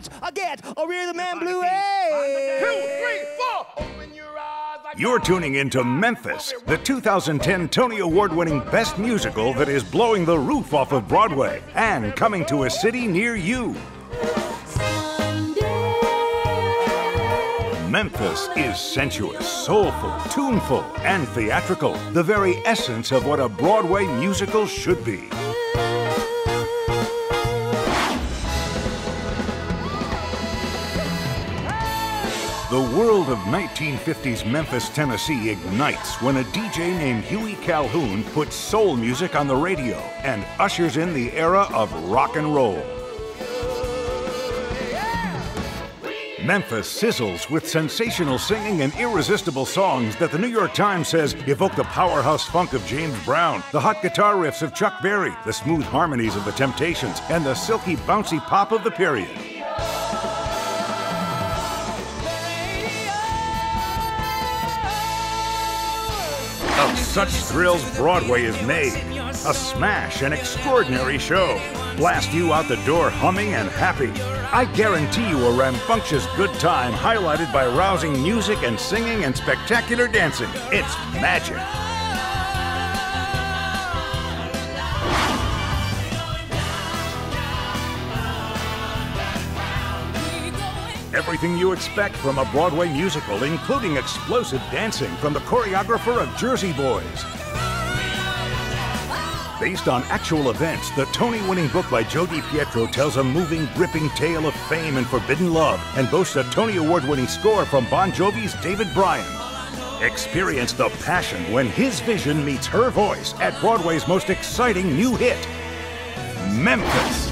watch, I get a rhythm and blues. 2, 3, 4. Open your eyes. You're tuning into Memphis, the 2010 Tony Award-winning Best Musical that is blowing the roof off of Broadway and coming to a city near you. Memphis is sensuous, soulful, tuneful, and theatrical, the very essence of what a Broadway musical should be. The world of 1950s Memphis, Tennessee ignites when a DJ named Huey Calhoun puts soul music on the radio and ushers in the era of rock and roll. Memphis sizzles with sensational singing and irresistible songs that the New York Times says evoke the powerhouse funk of James Brown, the hot guitar riffs of Chuck Berry, the smooth harmonies of the Temptations, and the silky, bouncy pop of the period. Of such thrills, Broadway is made. A smash, an extraordinary show. Blast you out the door humming and happy. I guarantee you a rambunctious good time highlighted by rousing music and singing and spectacular dancing. It's magic. Everything you expect from a Broadway musical, including explosive dancing from the choreographer of Jersey Boys. Based on actual events, the Tony-winning book by Joe DiPietro tells a moving, gripping tale of fame and forbidden love and boasts a Tony Award-winning score from Bon Jovi's David Bryan. Experience the passion when his vision meets her voice at Broadway's most exciting new hit, Memphis.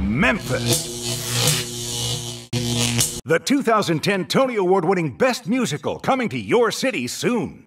Memphis. The 2010 Tony Award-winning Best Musical coming to your city soon.